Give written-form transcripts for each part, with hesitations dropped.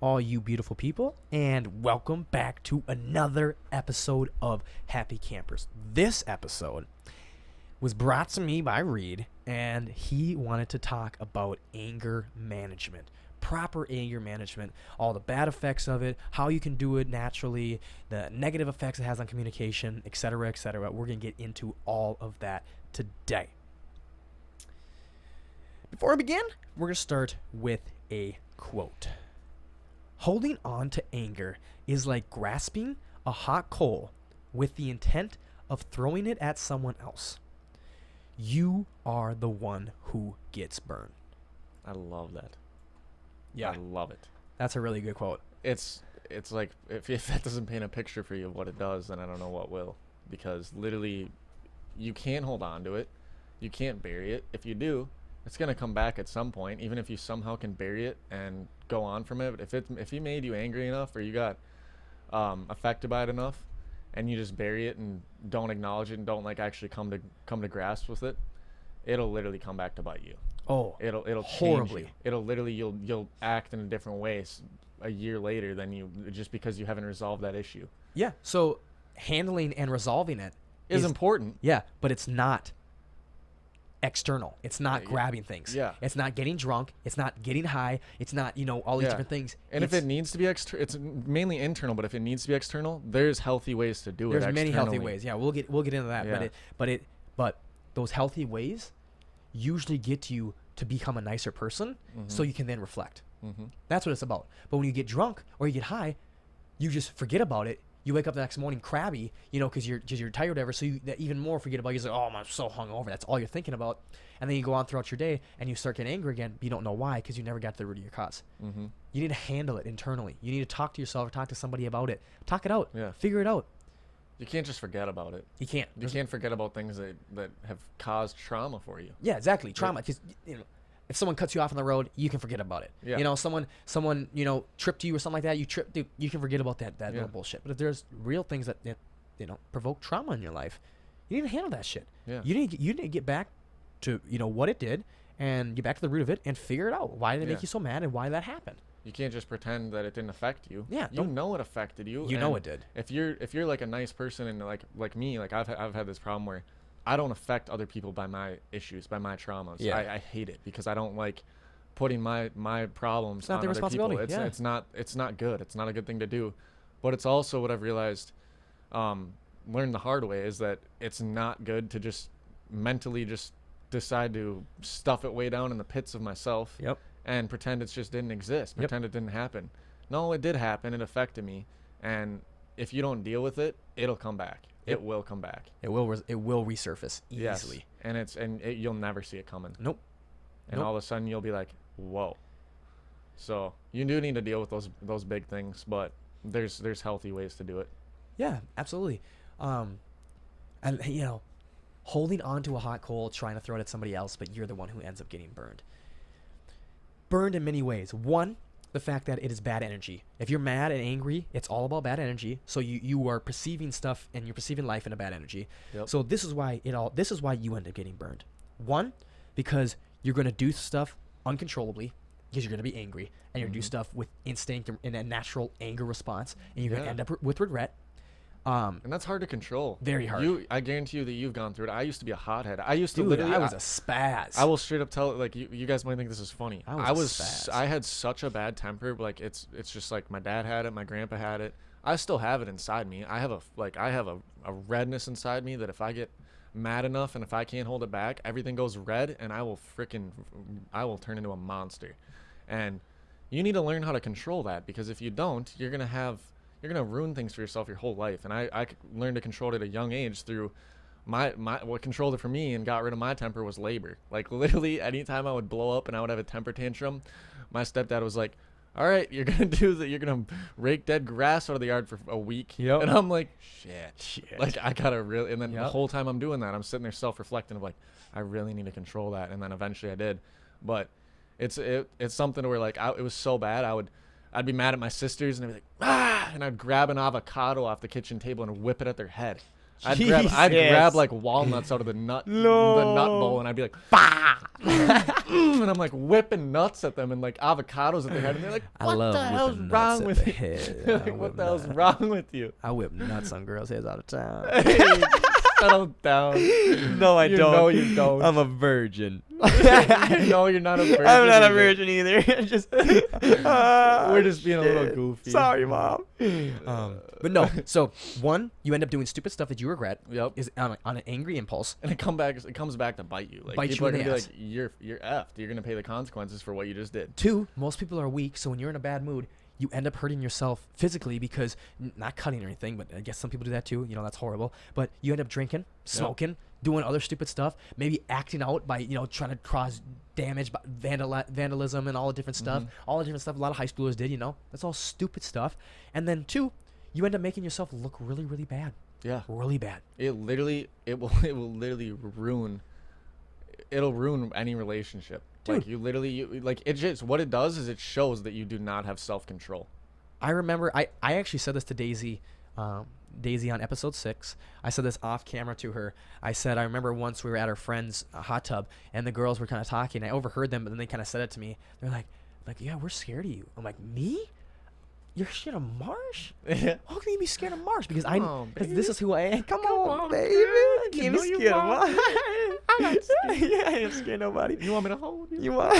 all you beautiful people, and welcome back to another episode of Happy Campers. This episode was brought to me by Reed, and he wanted to talk about anger management. Proper anger management, all the bad effects of it, how you can do it naturally, the negative effects it has on communication, etc., etc. We're going to get into all of that today. Before we begin, we're going to start with a quote. Holding on to anger is like grasping a hot coal with the intent of throwing it at someone else. You are the one who gets burned. I love that. Yeah. I love it. That's a really good quote. It's like, if that doesn't paint a picture for you of what it does, then I don't know what will. Because literally, you can't hold on to it. You can't bury it. If you do, it's going to come back at some point, even if you somehow can bury it and go on from it. But if he made you angry enough, or you got affected by it enough, and you just bury it and don't acknowledge it and don't like actually come to grasp with it, it'll literally come back to bite you. Oh, It'll horribly. change you. It'll literally, you'll act in a different way a year later than you, just because you haven't resolved that issue. Yeah. So handling and resolving it is important. Yeah, but it's not external. It's not grabbing things. Yeah. It's not getting drunk. It's not getting high. It's not, all these different things. And if it needs to be it's mainly internal, but if it needs to be external, there's healthy ways to do it. There's many healthy ways. Yeah, we'll get into that. Yeah. But those healthy ways usually get you to become a nicer person, so you can then reflect. That's what it's about. But when you get drunk or you get high, you just forget about it. You wake up the next morning crabby, because you're tired or whatever, so you that even more forget about it. You're like, oh, I'm so hungover. That's all you're thinking about. And then you go on throughout your day and you start getting angry again, but you don't know why, because you never got to the root of your cause. You need to handle it internally. You need to talk to yourself or talk to somebody about it. Talk it out. Yeah. Figure it out. You can't just forget about it. You can't. You can't forget about things that have caused trauma for you. Yeah, exactly. Trauma. Because, if someone cuts you off on the road, you can forget about it. Yeah. Someone tripped you or something like that, you can forget about that little bullshit. But if there's real things that provoke trauma in your life, you need to handle that shit. Yeah. You need to get back to what it did and get back to the root of it and figure it out. Why did it make you so mad and why that happened? You can't just pretend that it didn't affect you. Yeah. You know it affected you. You know it did. If you're like a nice person and like me, like I've had this problem where I don't affect other people by my issues, by my traumas. Yeah. I hate it because I don't like putting my problems on other people. It's not good. It's not a good thing to do. But it's also what I've realized, learned the hard way, is that it's not good to just mentally just decide to stuff it way down in the pits of myself. Yep. And pretend it just didn't exist. Pretend it didn't happen. No, it did happen. It affected me. And if you don't deal with it, it'll come back. It will come back. It will resurface easily. Yes. And you'll never see it coming. Nope. And all of a sudden you'll be like, whoa. So you do need to deal with those big things, but there's healthy ways to do it. Yeah, absolutely. And holding on to a hot coal, trying to throw it at somebody else, but you're the one who ends up getting burned. Burned in many ways. One, the fact that it is bad energy. If you're mad and angry, it's all about bad energy. So you are perceiving stuff and you're perceiving life in a bad energy. Yep. So this is why you end up getting burned. One, because you're going to do stuff uncontrollably because you're going to be angry, and you're going to do stuff with instinct and a natural anger response, and you're going to end up with regret. And that's hard to control. Very hard. I guarantee you that you've gone through it. I used to be a hothead. I used to Dude, literally. I was a spaz. I will straight up tell, like, you guys might think this is funny. I had such a bad temper. Like, it's just like my dad had it, my grandpa had it. I still have it inside me. I have a redness inside me that if I get mad enough and if I can't hold it back, everything goes red, and I will turn into a monster. And you need to learn how to control that, because if you don't, you're gonna ruin things for yourself your whole life. And I learned to control it at a young age through what controlled it for me and got rid of my temper was labor. Like, literally anytime I would blow up and I would have a temper tantrum, my stepdad was like, all right, you're gonna rake dead grass out of the yard for a week. Yep. And I'm like, shit. Like, I gotta really, and then the whole time I'm doing that, I'm sitting there self-reflecting of like, I really need to control that. And then eventually I did. But it's something where, like, it was so bad, I'd be mad at my sisters and I'd be like, and I'd grab an avocado off the kitchen table and whip it at their head. I'd Jesus. grab like walnuts out of the nut bowl, and I'd be like, bah! And I'm like whipping nuts at them and like avocados at their head, and they're like, what the hell's wrong with you? Like, what the hell's wrong with you? I whip nuts on girls' heads all the time. Hey, settle down. No, I don't. No, you don't. I'm a virgin. No, you're not a virgin. I'm not a virgin either. Just we're just being a little goofy. Sorry, Mom. But no. So one, you end up doing stupid stuff that you regret. Yep. Is on an angry impulse, And it comes back to bite you. Like Bite people you are in gonna the be like, you're effed. You're gonna pay the consequences for what you just did. two, most people are weak, so when you're in a bad mood, you end up hurting yourself physically because not cutting or anything, but I guess some people do that too. You know, that's horrible. But you end up drinking, smoking, doing other stupid stuff, maybe acting out by, trying to cause damage, by vandalism and all the different stuff. All the different stuff a lot of high schoolers did, That's all stupid stuff. And then two, you end up making yourself look really, really bad. Yeah. Really bad. It will literally ruin. It'll ruin any relationship. Dude. Like it just, what it does is it shows that you do not have self-control. I remember I actually said this to Daisy on episode 6. I said this off camera to her. I said, I remember once we were at our friend's hot tub and the girls were kind of talking. I overheard them, but then they kind of said it to me. They're like, yeah, we're scared of you. I'm like, me? You're scared of Marsh? How can you be scared of Marsh? Because this is who I am. Come on, baby. I can't be scared of Marsh. I'm not scared. Yeah, I ain't scared of nobody. You want me to hold you? You want?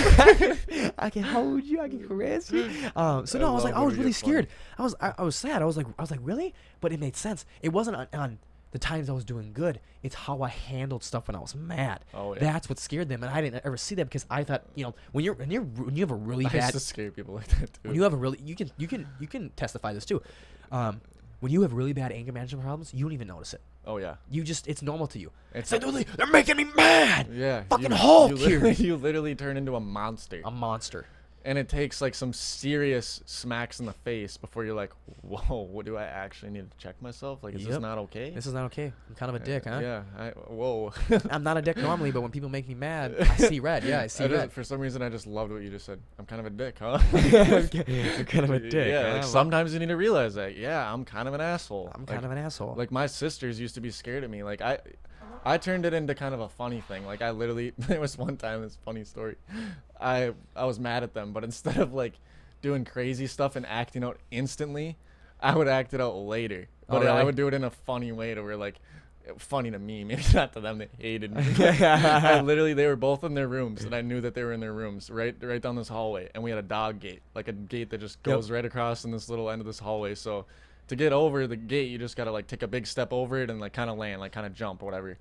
I can hold you. I can caress you. I was really scared. I was sad. I was like, really? But it made sense. It wasn't on the times I was doing good. It's how I handled stuff when I was mad. Oh, yeah. That's what scared them, and I didn't ever see that because I thought, when you have a really bad. I used to scare people like that too. When you have a really, you can testify this too. When you have really bad anger management problems, you don't even notice it. Oh yeah. It's normal to you. It's they're making me mad. Yeah. Fucking Hulk here. You literally turn into a monster. A monster. And it takes like some serious smacks in the face before you're like, whoa, what do I actually need to check myself? Like, is this not okay? This is not okay. I'm kind of a dick, huh? Yeah. Whoa. I'm not a dick normally, but when people make me mad, I see red. Yeah, I see red. For some reason, I just loved what you just said. I'm kind of a dick, huh? I'm kind of a dick. Yeah, huh? like sometimes you need to realize that. Yeah, I'm kind of an asshole. I'm kind of an asshole. Like my sisters used to be scared of me. Like I turned it into kind of a funny thing. Like I literally, there was one time, this funny story. I was mad at them, but instead of like doing crazy stuff and acting out instantly, I would act it out later. But really? I would do it in a funny way to where like, funny to me, maybe not to them. They hated me. I literally, they were both in their rooms, and I knew that they were in their rooms, right down this hallway, and we had a dog gate, like a gate that just goes right across in this little end of this hallway. So to get over the gate, you just gotta like take a big step over it and like kind of land, like kind of jump or whatever.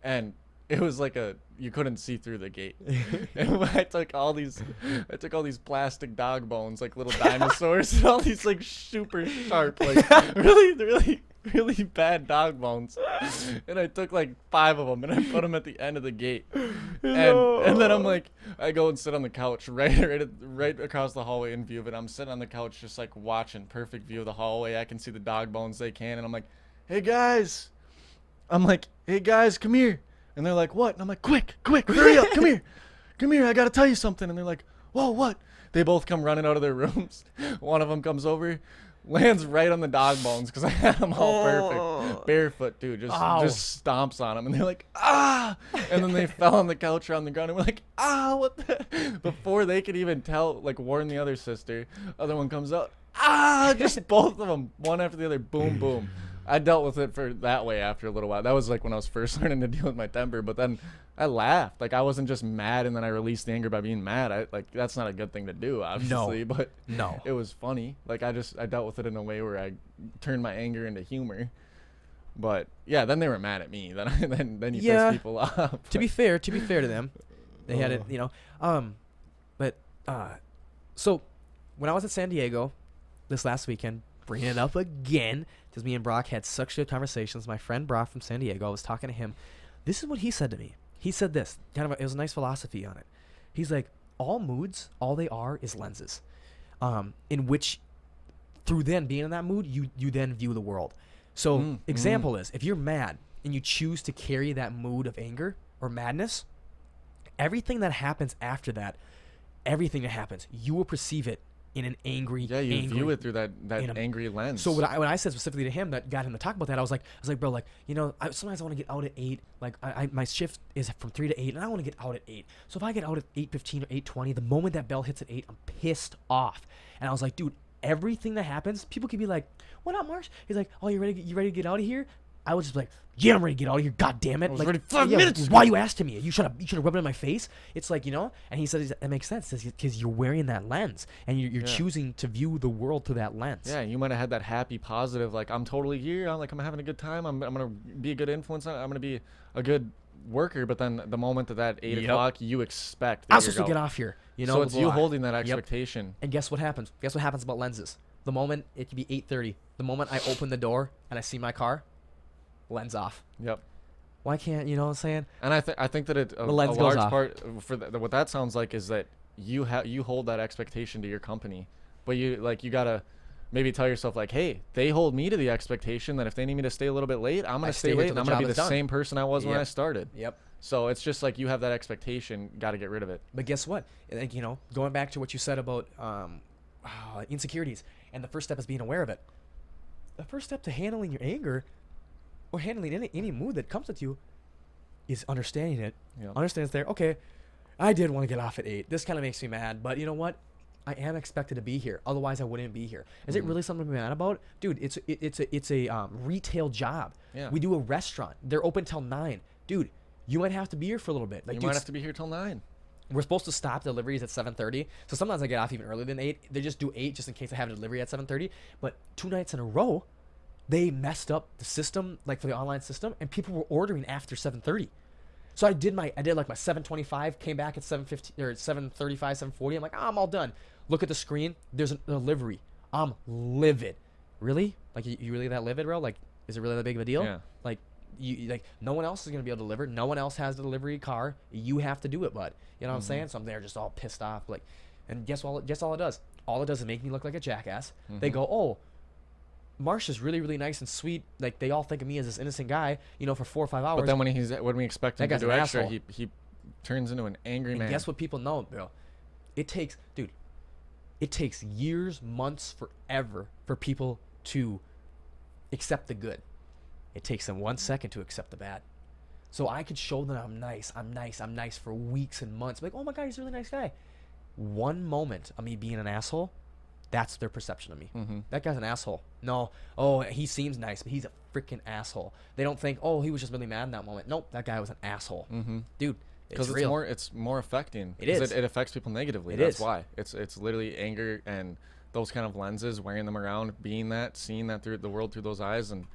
And it was like you couldn't see through the gate. And I took all these plastic dog bones, like little dinosaurs, and all these like super sharp, like really really bad dog bones. And I took like 5 of them and I put them at the end of the gate. And then I'm like, I go and sit on the couch right across the hallway in view of it. I'm sitting on the couch just like watching, perfect view of the hallway. I can see the dog bones, they can. And I'm like, hey guys, come here. And they're like, what? And I'm like, quick, hurry up, come here, I gotta tell you something. And they're like, whoa, what? They both come running out of their rooms. One of them comes over, lands right on the dog bones because I had them all perfect. Barefoot, dude, just stomps on them. And they're like, ah! And then they fell on the couch or on the ground. And we're like, ah, what the? Before they could even like warn the other sister, other one comes out, ah, just both of them, one after the other, boom, boom. I dealt with it for that way after a little while. That was like when I was first learning to deal with my temper. But then I laughed. Like I wasn't just mad and then I released the anger by being mad. That's not a good thing to do, obviously. No. But no, it was funny. Like I dealt with it in a way where I turned my anger into humor. But yeah, then they were mad at me. Then you piss people off. To be fair to them, they had it. So when I was at San Diego this last weekend, bringing it up again because me and Brock had such good conversations. My friend Brock from San Diego, I was talking to him. This is what he said to me. He said this, it was a nice philosophy on it. He's like, all moods, all they are is lenses, in which through then being in that mood, you then view the world. So example is, if you're mad and you choose to carry that mood of anger or madness, everything that happens after that, you will perceive it in an angry, Yeah, you angry, view it through that angry lens. So when I said specifically to him that got him to talk about that, I was like, bro, like, you know, sometimes I want to get out at 8. Like, my shift is from 3 to 8, and I want to get out at 8. So if I get out at 8:15 or 8:20, the moment that bell hits at 8, I'm pissed off. And I was like, dude, everything that happens, people could be like, "What up, Marsh?" He's like, "Oh, you ready to get out of here?" I was just like, "Yeah, I'm ready to get out of here. God damn it!" I was like, ready 5 minutes Why you asking me? You should have rubbed it in my face. It's like, you know. And he said that makes sense because you're wearing that lens and you're choosing to view the world through that lens. Yeah, you might have had that happy, positive, like, I'm totally here. I'm having a good time. I'm gonna be a good influence. I'm gonna be a good worker. But then the moment that 8 o'clock, you expect that I'm supposed to get off here. You know. So it's you holding that expectation. Yep. And guess what happens? Guess what happens about lenses? The moment it can be 8:30. The moment I open the door and I see my car, lens off. Yep. Why can't, you know what I'm saying? And I think that a lens large goes off. part for what that sounds like is that you hold that expectation to your company, but you gotta maybe tell yourself like, hey, they hold me to the expectation that if they need me to stay a little bit late, I'm gonna stay late and I'm gonna be the same person I was when I started. Yep. So it's just like you have that expectation, got to get rid of it. But guess what? Like, you know, going back to what you said about insecurities, and the first step is being aware of it. The first step to handling your anger or handling any mood that comes with you is understanding it. Yep. Understand it's there. Okay, I did want to get off at 8. This kind of makes me mad, but you know what? I am expected to be here. Otherwise, I wouldn't be here. Is it really something to be mad about? Dude, it's a retail job. Yeah. We do a restaurant. They're open till 9. Dude, you might have to be here for a little bit. Like, You might have to be here till 9. We're supposed to stop deliveries at 7:30. So sometimes I get off even earlier than 8. They just do 8 just in case I have a delivery at 7:30. But 2 nights in a row, they messed up the system, like for the online system, and people were ordering after 7:30. So I did like my 7:25, came back at 7:50 or 7:35, 7:40. I'm like, I'm all done. Look at the screen. There's a delivery. I'm livid. Really? Like, you really that livid, bro? Like, is it really that big of a deal? Yeah. Like, no one else is gonna be able to deliver. No one else has the delivery car. You have to do it, bud. You know what I'm saying? So I'm there just all pissed off. Like, and guess all it does? All it does is make me look like a jackass. They go, oh, Marsh is really, really nice and sweet. Like, they all think of me as this innocent guy, you know, for 4 or 5 hours. But then when we expect him to do extra, asshole. he turns into an angry man. And guess what people know, bro? It takes years, months, forever for people to accept the good. It takes them 1 second to accept the bad. So I could show them I'm nice for weeks and months. Like, oh my God, he's a really nice guy. One moment of me being an asshole, that's their perception of me. That guy's an asshole. No, oh, he seems nice, but he's a freaking asshole. They don't think, oh, he was just really mad in that moment. Nope, that guy was an asshole. Dude, it's real. It's more affecting. It is. It affects people negatively. That's why. It's literally anger and those kind of lenses, wearing them around, seeing that through the world through those eyes, and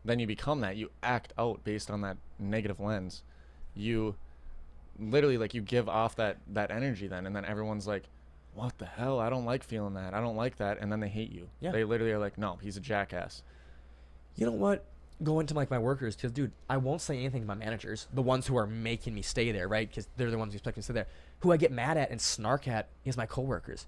then you become that. You act out based on that negative lens. You literally, like, you give off that energy then, and then everyone's like, what the hell? I don't like feeling that. I don't like that. And then they hate you. Yeah. They literally are like, no, he's a jackass. You know what? Go into like my workers, because dude, I won't say anything to my managers, the ones who are making me stay there, right? Because they're the ones who expect me to stay there. Who I get mad at and snark at is my coworkers.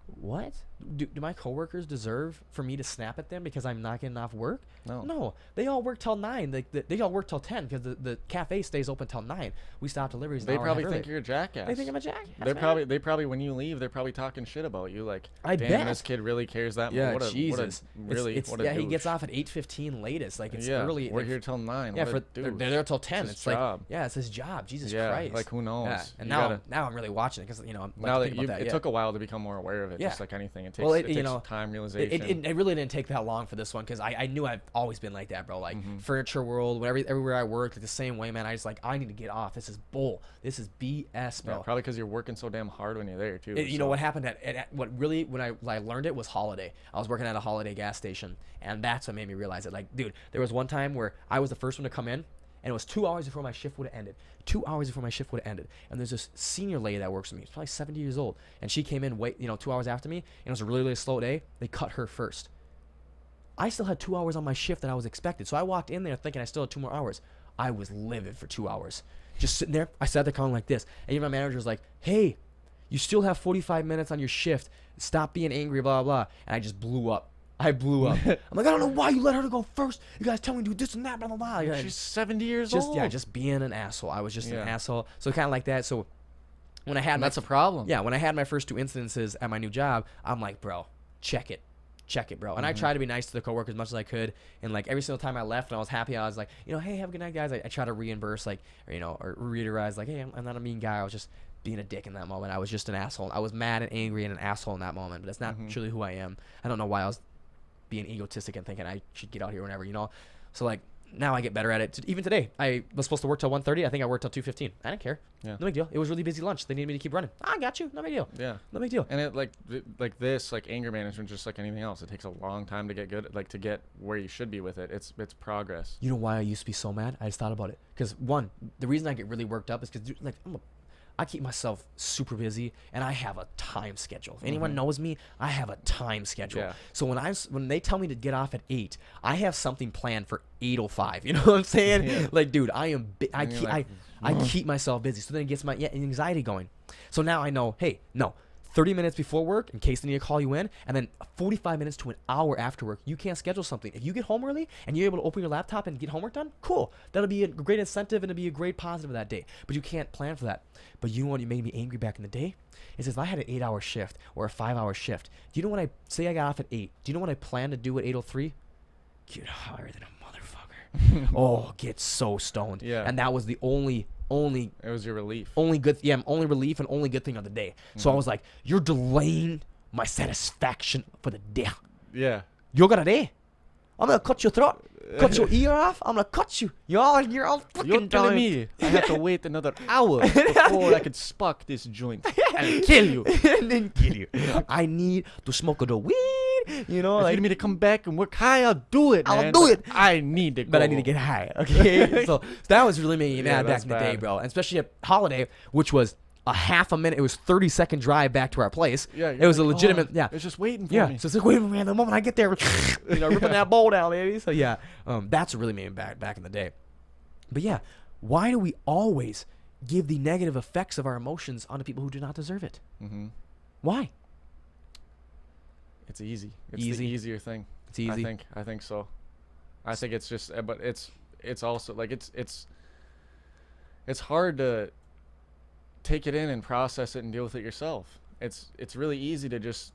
What? Do my coworkers deserve for me to snap at them because I'm not getting off work? No. They all work till 9. They all work till 10 because the cafe stays open till 9. We stop deliveries. They probably think you're a jackass. They think I'm a jackass. They probably when you leave, they're probably talking shit about you. Like, I damn, bet this kid really cares that much. Yeah, what Jesus. What He gets off at 8:15 latest. Like, it's early. We're here till 9. Yeah, they're there till 10. It's job. Like, yeah, it's his job. Jesus yeah, Christ. like, who knows? Yeah. And now I'm really watching it because, you know, I'm now like, that it took a while to become more aware of it. Just like anything, it takes time, realization. It really didn't take that long for this one because I knew I've always been like that, bro. Like, furniture world, everywhere I worked, like the same way, man. I just like, I need to get off. This is bull. This is BS, bro. Yeah, probably because you're working so damn hard when you're there too. You know what happened when I learned it was Holiday. I was working at a Holiday gas station, and that's what made me realize it. Like, dude, there was one time where I was the first one to come in, and it was 2 hours before my shift would have ended. 2 hours before my shift would have ended. And there's this senior lady that works with me. She's probably 70 years old. And she came in 2 hours after me, and it was a really, really slow day. They cut her first. I still had 2 hours on my shift that I was expected. So I walked in there thinking I still had 2 more hours. I was livid for 2 hours. Just sitting there. I sat there calling like this. And even my manager was like, hey, you still have 45 minutes on your shift. Stop being angry, blah, blah. And I just blew up. I'm like, I don't know why you let her to go first. You guys tell me to do this and that, blah, blah, blah. She's 70 years old. Yeah, just being an asshole. I was just an asshole. So kind of like that. So When I had That's a problem. Yeah, when I had my first 2 incidences at my new job, I'm like, bro, check it, bro. And I tried to be nice to the coworkers as much as I could. And like every single time I left and I was happy, I was like, hey, have a good night, guys. I try to reimburse, like, or reiterate, like, hey, I'm not a mean guy. I was just being a dick in that moment. I was just an asshole. I was mad and angry and an asshole in that moment, but that's not truly who I am. I don't know why I was being egotistic and thinking I should get out here whenever, So like now I get better at it. Even today, I was supposed to work till 1:30. I think I worked till 2:15. I didn't care. Yeah. No big deal. It was really busy lunch. They needed me to keep running. I got you. No big deal. Yeah. No big deal. And it like anger management, just like anything else, it takes a long time to get good, like to get where you should be with it. It's progress. You know why I used to be so mad? I just thought about it. Because one, the reason I get really worked up is because like I keep myself super busy and I have a time schedule. If anyone knows me, I have a time schedule. Yeah. So when they tell me to get off at 8, I have something planned for 8:05. You know what I'm saying? Yeah. Like, dude, I keep myself busy. So then it gets my anxiety going. So now I know, hey, no, 30 minutes before work in case they need to call you in, and then 45 minutes to an hour after work, you can't schedule something. If you get home early and you're able to open your laptop and get homework done, cool. That'll be a great incentive and it'll be a great positive of that day. But you can't plan for that. But you know what made me angry back in the day? Is if I had an 8-hour shift or a 5-hour shift, do you know when I say I got off at 8? Do you know what I plan to do at 8:03? Get higher than a motherfucker. Oh, get so stoned. Yeah. And that was the only it was your relief. Only relief and only good thing of the day. So I was like, you're delaying my satisfaction for the day. Yeah. You got a day. I'm gonna cut your throat, cut your ear off. I'm gonna cut you. You're all fucking You're telling me I have to wait another hour before I could spark this joint and kill you. And then kill you. I need to smoke the weed. If you need me to come back and work high, I'll do it, man. I'll do it. I need to go. But I need to get high, okay? So that was really making me mad back in the day, bro. And especially at Holiday, which was a half a minute. It was 30-second drive back to our place. Yeah, it was like, a legitimate, It's just waiting for me. So it's like, waiting for me. And the moment I get there, ripping that bowl down, baby. So yeah, that's really made me back in the day. But yeah, why do we always give the negative effects of our emotions onto people who do not deserve it? Why? It's easy. It's the easier thing. It's easy. I think so. I think it's just, but it's also like it's hard to take it in and process it and deal with it yourself. It's really easy to just,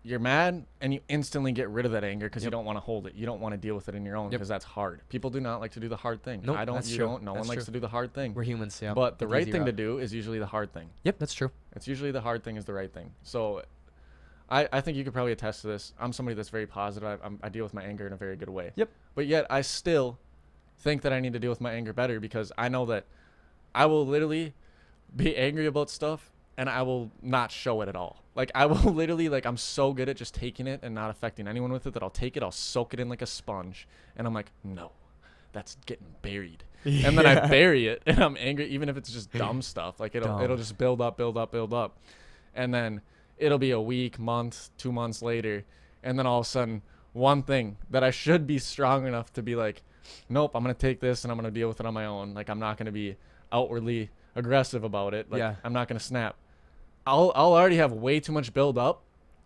you're mad and you instantly get rid of that anger because you don't want to hold it. You don't want to deal with it in your own because that's hard. People do not like to do the hard thing. Nope, I don't. You don't. No one likes to do the hard thing. We're humans, yeah. But the right thing to do is usually the hard thing. Yep, that's true. It's usually the hard thing is the right thing. So I think you could probably attest to this. I'm somebody that's very positive. I deal with my anger in a very good way. Yep. But yet I still think that I need to deal with my anger better because I know that I will literally be angry about stuff and I will not show it at all. Like I will literally, like I'm so good at just taking it and not affecting anyone with it that I'll take it, I'll soak it in like a sponge. And I'm like, no, that's getting buried. Yeah. And then I bury it and I'm angry even if it's just dumb stuff. Like it'll just build up. And then it'll be a week, month, 2 months later, and then all of a sudden, one thing that I should be strong enough to be like, nope, I'm going to take this and I'm going to deal with it on my own. Like, I'm not going to be outwardly aggressive about it. Like, I'm not going to snap. I'll already have way too much build up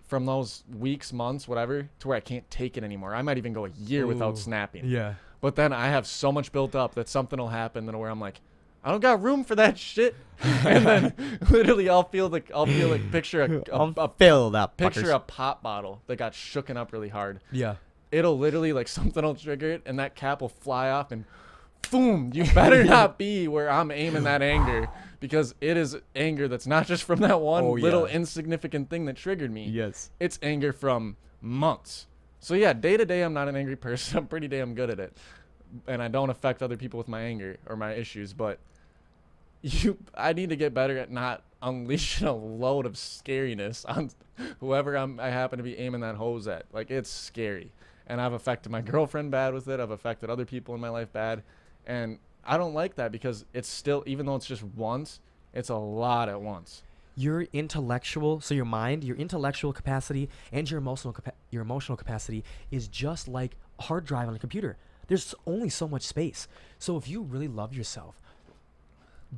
from those weeks, months, whatever, to where I can't take it anymore. I might even go a year without snapping. Yeah. But then I have so much built up that something will happen then where I'm like, I don't got room for that shit. And then literally I'll feel like picture a pop bottle that got shooken up really hard. Yeah. It'll literally like something will trigger it and that cap will fly off and boom, you better not be where I'm aiming that anger because it is anger that's not just from that one little insignificant thing that triggered me. Yes. It's anger from months. So yeah, day to day I'm not an angry person. I'm pretty damn good at it. And I don't affect other people with my anger or my issues, but I need to get better at not unleashing a load of scariness on whoever I happen to be aiming that hose at. Like, it's scary. And I've affected my girlfriend bad with it. I've affected other people in my life bad. And I don't like that because it's still, even though it's just once, it's a lot at once. Your intellectual, so your mind, your intellectual capacity and your emotional capacity is just like a hard drive on a computer. There's only so much space. So if you really love yourself,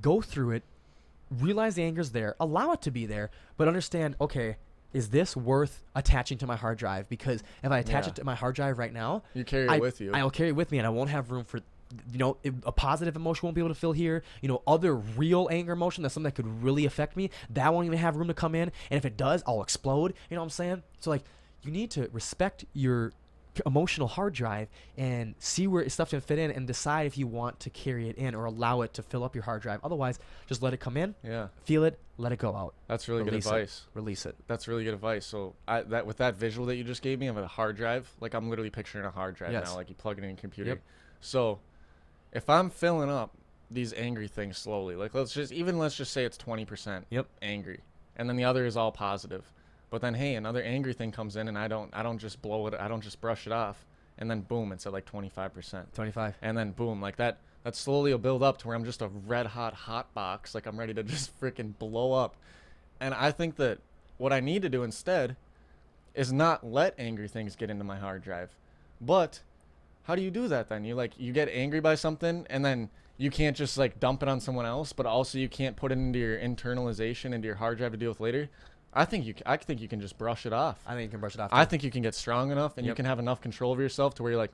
go through it, realize the anger's there, allow it to be there, but understand, okay, is this worth attaching to my hard drive? Because if I attach it to my hard drive right now, you carry it with you. I'll carry it with me and I won't have room for a positive emotion won't be able to feel here. Other real anger emotion, that's something that could really affect me, that won't even have room to come in. And if it does, I'll explode. You know what I'm saying? So like, you need to respect your emotional hard drive and see where stuff's gonna fit in, and decide if you want to carry it in or allow it to fill up your hard drive. Otherwise, just let it come in, feel it, let it go out. That's really good advice. Release it. That's really good advice. So with that visual that you just gave me of a hard drive, like I'm literally picturing a hard drive now, like you plug it in your computer. Yep. So if I'm filling up these angry things slowly, like let's just say it's 20% angry, and then the other is all positive. But then, hey, another angry thing comes in, and I don't just blow it. I don't just brush it off, and then boom, it's at like 25%. 25. And then boom, like that slowly will build up to where I'm just a red hot box, like I'm ready to just freaking blow up. And I think that what I need to do instead is not let angry things get into my hard drive. But how do you do that then? You get angry by something, and then you can't just like dump it on someone else, but also you can't put it into your internalization, into your hard drive to deal with later. I think you can just brush it off. I think you can brush it off. I think you can get strong enough, and you can have enough control over yourself to where you're like,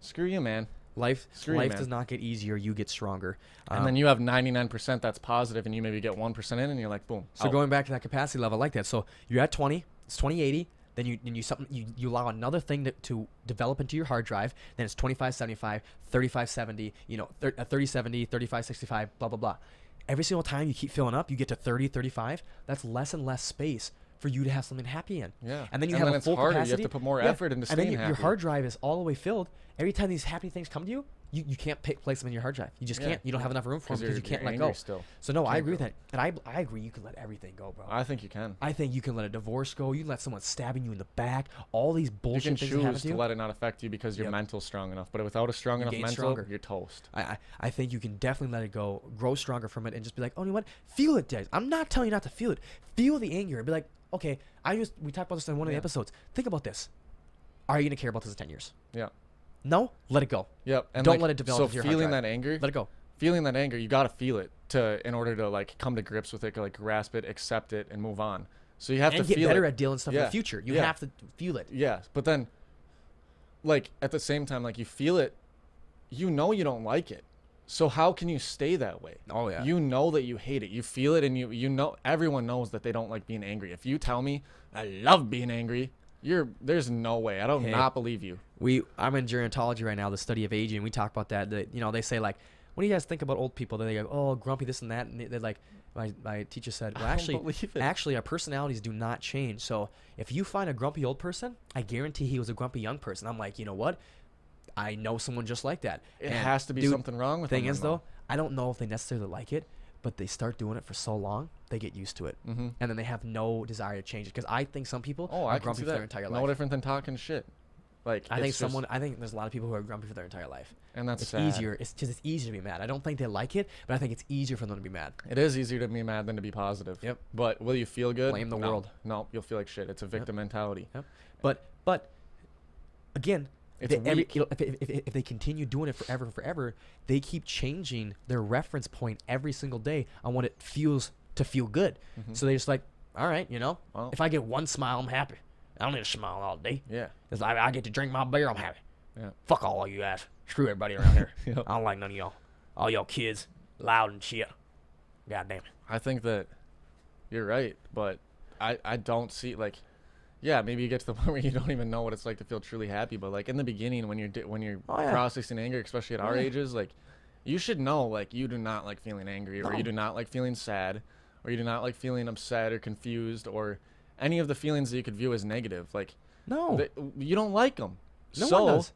screw you, man. Life does not get easier. You get stronger. And then you have 99% that's positive, and you maybe get 1% in, and you're like, boom. So going back to that capacity level, I like that. So you're at 20. It's 2080. Then you allow another thing to develop into your hard drive. Then it's 2575, 3570, 3070, 3565, blah blah blah. Every single time you keep filling up, you get to 30, 35. That's less and less space for you to have something happy in. Yeah. And then you have a full capacity. You have to put more effort into staying happy. And then your hard drive is all the way filled. Every time these happy things come to you, you can't place them in your hard drive. You just can't. You don't have enough room for them because you can't let go. Still. So no, I agree with that. And I agree you can let everything go, bro. I think you can. I think you can let a divorce go. You can let someone stabbing you in the back. All these bullshit things you can choose to let it not affect you because your mental's strong enough. But without a strong enough mental, you're toast. I think you can definitely let it go, grow stronger from it, and just be like, oh, you know what? Feel it, guys. I'm not telling you not to feel it. Feel the anger. Be like, okay, we talked about this in one of the episodes. Think about this. Are you gonna care about this in 10 years? Yeah. No, let it go. Yep. And don't let it develop. So your feeling that anger, let it go. Feeling that anger, you gotta feel it in order to like come to grips with it, like grasp it, accept it, and move on. So you have to get feel better it. at dealing stuff in the future. You have to feel it. Yeah, but then, like at the same time, like you feel it, you don't like it. So how can you stay that way? Oh yeah. You know that you hate it. You feel it, and you know everyone knows that they don't like being angry. If you tell me I love being angry, there's no way. I don't not believe you. I'm in gerontology right now, the study of aging. We talk about that. They say like, what do you guys think about old people? They go, oh, grumpy, this and that, and they're like, my teacher said, well, actually, our personalities do not change. So if you find a grumpy old person, I guarantee he was a grumpy young person. I'm like, you know what? I know someone just like that. It has to be something wrong with them. Thing is, though, I don't know if they necessarily like it, but they start doing it for so long, they get used to it. Mm-hmm. And then they have no desire to change it. Because I think some people are grumpy for their entire life. No different than talking shit. Like I think there's a lot of people who are grumpy for their entire life. And that's sad. Easier. It's just easier to be mad. I don't think they like it, but I think it's easier for them to be mad. It is easier to be mad than to be positive. Yep. But will you feel good? Blame the world. No, you'll feel like shit. It's a victim mentality. Yep. But again, if they continue doing it forever, they keep changing their reference point every single day on what it feels to feel good. Mm-hmm. So they just like, all right, if I get one smile, I'm happy. I don't need to smile all day. Yeah. Because I get to drink my beer, I'm happy. Yeah. Fuck all of you guys. Screw everybody around here. Yep. I don't like none of y'all. All y'all kids, loud and shit. God damn it. I think that you're right, but I don't see, like, yeah, maybe you get to the point where you don't even know what it's like to feel truly happy, but like in the beginning when you're processing anger, especially at our ages, like you should know like you do not like feeling angry, or you do not like feeling sad, or you do not like feeling upset or confused, or any of the feelings that you could view as negative. Like you don't like them. No one does.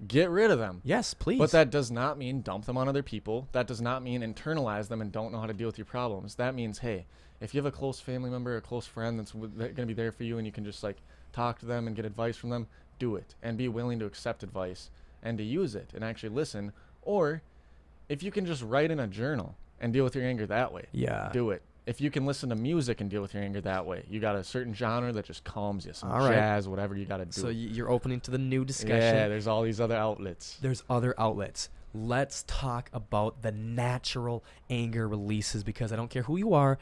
Get rid of them. Yes, please. But that does not mean dump them on other people. That does not mean internalize them and don't know how to deal with your problems. That means, hey, if you have a close family member or a close friend that's going to be there for you and you can just like talk to them and get advice from them, do it. And be willing to accept advice and to use it and actually listen. Or if you can just write in a journal and deal with your anger that way, do it. If you can listen to music and deal with your anger that way, you got a certain genre that just calms you, some jazz, whatever you got to do. So you're opening to the new discussion. Yeah, there's all these other outlets. There's other outlets. Let's talk about the natural anger releases, because I don't care who you are.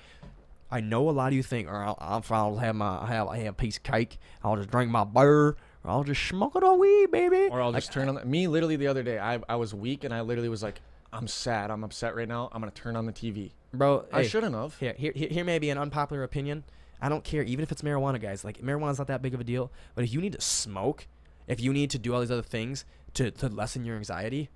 I know a lot of you think, I'll have a piece of cake. I'll just drink my beer, or I'll just smoke it on weed, baby. Or I'll just turn on me literally the other day. I was weak and I literally was like, I'm sad. I'm upset right now. I'm gonna turn on the TV. Bro, I shouldn't have. Here may be an unpopular opinion. I don't care, even if it's marijuana, guys. Like, marijuana's not that big of a deal. But if you need to smoke, if you need to do all these other things to lessen your anxiety,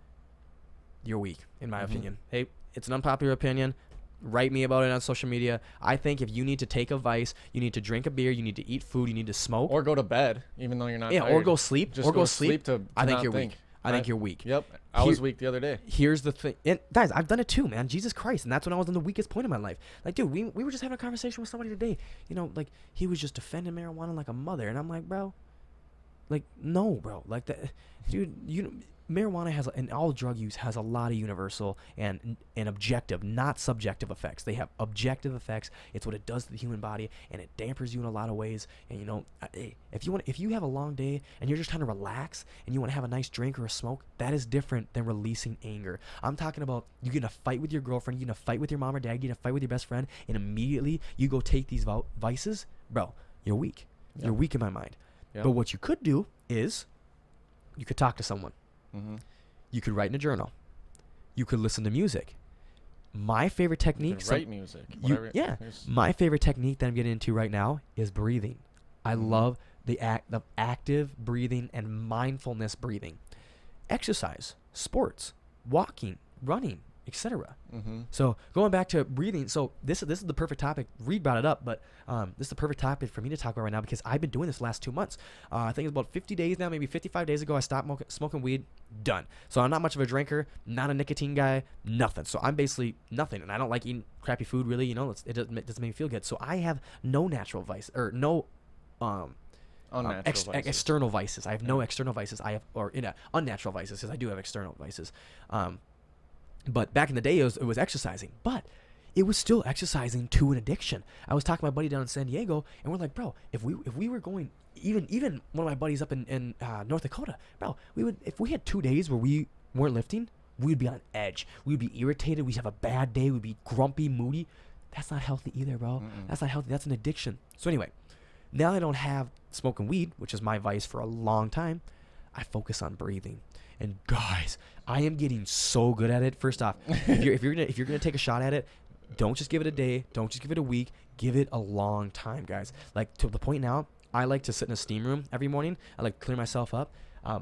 you're weak, in my opinion. Hey, it's an unpopular opinion. Write me about it on social media. I think if you need to take a vice, you need to drink a beer, you need to eat food, you need to smoke. Or go to bed, even though you're not tired. Or go sleep. Just or go sleep to I think not you're think. weak. I think you're weak. Yep. I was weak the other day. Here's the thing. And guys, I've done it too, man. Jesus Christ. And that's when I was in the weakest point of my life. Like, dude, we were just having a conversation with somebody today. You know, like, he was just defending marijuana like a mother. And I'm like, bro, like, no, bro. Like, that, dude, marijuana has, and all drug use has a lot of universal and objective, not subjective effects. They have objective effects. It's what it does to the human body, and it dampers you in a lot of ways. And you know, if you have a long day and you're just trying to relax and you want to have a nice drink or a smoke, that is different than releasing anger. I'm talking about you get in a fight with your girlfriend, you get in a fight with your mom or dad, you get in a fight with your best friend, and immediately you go take these vices, bro. You're weak. Yep. You're weak in my mind. Yep. But what you could do is you could talk to someone. You could write in a journal. You could listen to music. My favorite technique. Write music. My favorite technique that I'm getting into right now is breathing. I love the act of active breathing and mindfulness breathing. Exercise, sports, walking, running, etc. So going back to breathing, so this is the perfect topic. Reed brought it up, but this is the perfect topic for me to talk about right now because I've been doing this the last 2 months. I think it's about 50 days now, maybe 55 days ago. I stopped smoking weed. Done. So I'm not much of a drinker, not a nicotine guy, nothing. So I'm basically nothing, and I don't like eating crappy food. Really, you know, it doesn't make me feel good. So I have no natural vice or no external vices. I have no external vices. I have unnatural vices because I do have external vices. But back in the day, it was exercising. But it was still exercising to an addiction. I was talking to my buddy down in San Diego, and we're like, bro, if we were going, even one of my buddies up in North Dakota, bro, if we had 2 days where we weren't lifting, we'd be on edge. We'd be irritated. We'd have a bad day. We'd be grumpy, moody. That's not healthy either, bro. That's not healthy. That's an addiction. So anyway, now that I don't have smoking weed, which is my vice for a long time, I focus on breathing. And guys, I am getting so good at it. First off, if you're gonna take a shot at it, don't just give it a day, don't just give it a week, give it a long time, guys. Like to the point now, I like to sit in a steam room every morning. I like clear myself up.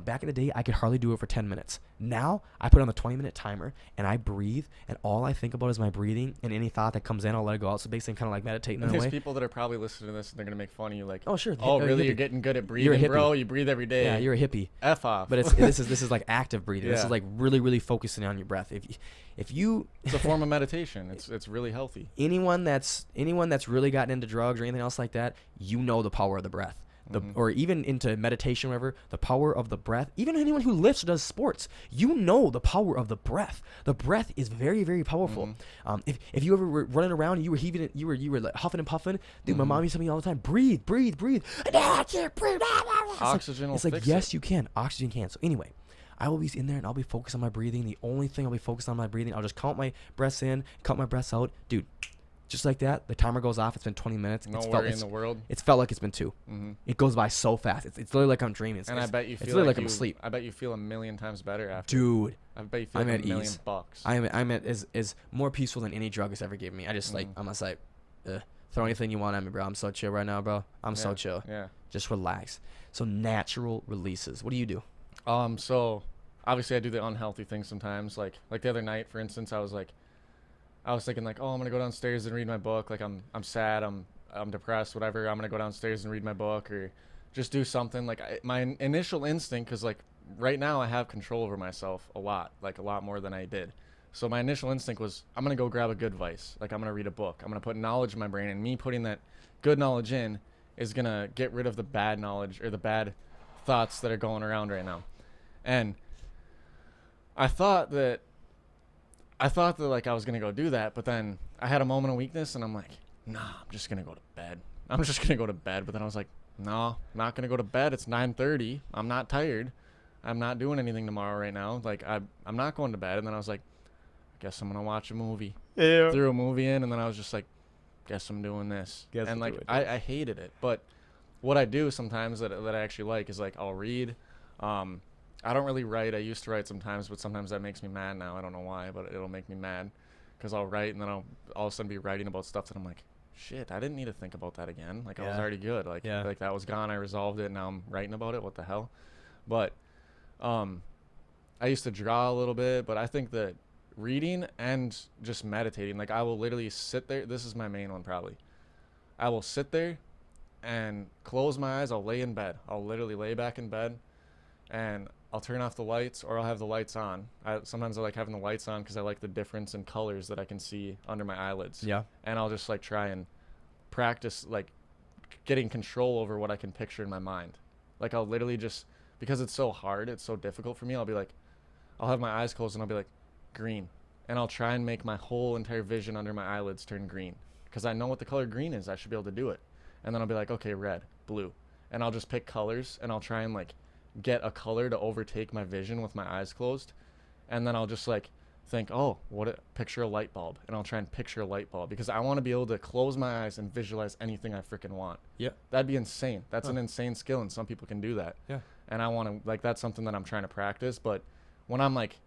Back in the day, I could hardly do it for 10 minutes. Now, I put on the 20-minute timer, and I breathe, and all I think about is my breathing, and any thought that comes in, I'll let it go out. So basically, I'm kind of like meditating in a way. There's people that are probably listening to this, and they're going to make fun of you, like, oh, sure. Oh, really? You're getting good at breathing, bro? You breathe every day. Yeah, you're a hippie. F off. But this is like active breathing. Yeah. This is like really, really focusing on your breath. If you it's a form of meditation. It's really healthy. Anyone that's really gotten into drugs or anything else like that, you know the power of the breath. Or even into meditation, whatever, the power of the breath. Even anyone who lifts or does sports, you know the power of the breath. The breath is very, very powerful. If you ever were running around and you were heaving it, you were like huffing and puffing. Dude, my mom used to tell me all the time, breathe. I can't breathe. Oxygen it's like yes, you can. Oxygen can. So anyway, I will be in there and I'll be focused on my breathing. The only thing I'll be focused on my breathing. I'll just count my breaths in, count my breaths out, dude. Just like that, the timer goes off. It's been 20 minutes. No worry in the world. It's felt like it's been 2. It goes by so fast. It's literally like I'm dreaming. I bet you feel it's literally like I'm asleep. I bet you feel a million times better after. Dude, I bet you feel like $1,000,000. I'm at is more peaceful than any drug has ever given me. I just I'm just like, throw anything you want at me, bro. I'm so chill right now, bro. I'm so chill. Yeah. Just relax. So natural releases. What do you do? So obviously I do the unhealthy things sometimes. Like the other night, for instance, I was thinking like, oh, I'm gonna go downstairs and read my book. Like I'm sad, I'm depressed, whatever. I'm gonna go downstairs and read my book or just do something. Like my initial instinct, because like right now I have control over myself a lot more than I did. So my initial instinct was I'm gonna go grab a good vice. Like I'm gonna read a book. I'm gonna put knowledge in my brain, and me putting that good knowledge in is gonna get rid of the bad knowledge or the bad thoughts that are going around right now. And I thought that like I was going to go do that, but then I had a moment of weakness and I'm like, nah, I'm just going to go to bed. But then I was like, no, I'm not going to go to bed. It's 9:30. I'm not tired. I'm not doing anything tomorrow right now. Like I'm not going to bed. And then I was like, I guess I'm going to watch a movie. Yeah. Threw a movie in and then I was just like, guess I'm doing this. And like I hated it, but what I do sometimes that I actually like is like I'll read. I don't really write. I used to write sometimes, but sometimes that makes me mad now. I don't know why, but it'll make me mad because I'll write and then I'll all of a sudden be writing about stuff that I'm like, shit, I didn't need to think about that again. Like I was already good. Like like that was gone. I resolved it. Now I'm writing about it. What the hell? But I used to draw a little bit, but I think that reading and just meditating, like I will literally sit there. This is my main one probably. I will sit there and close my eyes. I'll lay in bed. I'll literally lay back in bed and I'll turn off the lights or I'll have the lights on. Sometimes I like having the lights on because I like the difference in colors that I can see under my eyelids. Yeah. And I'll just like try and practice like getting control over what I can picture in my mind. Like I'll literally just, because it's so hard, it's so difficult for me, I'll be like, I'll have my eyes closed and I'll be like, green. And I'll try and make my whole entire vision under my eyelids turn green. Because I know what the color green is. I should be able to do it. And then I'll be like, okay, red, blue. And I'll just pick colors and I'll try and like get a color to overtake my vision with my eyes closed. And then I'll just like think, oh, picture a light bulb. And I'll try and picture a light bulb because I want to be able to close my eyes and visualize anything I freaking want. Yeah. That'd be insane. That's an insane skill and some people can do that. Yeah. And I want to, like, that's something that I'm trying to practice. But when I'm like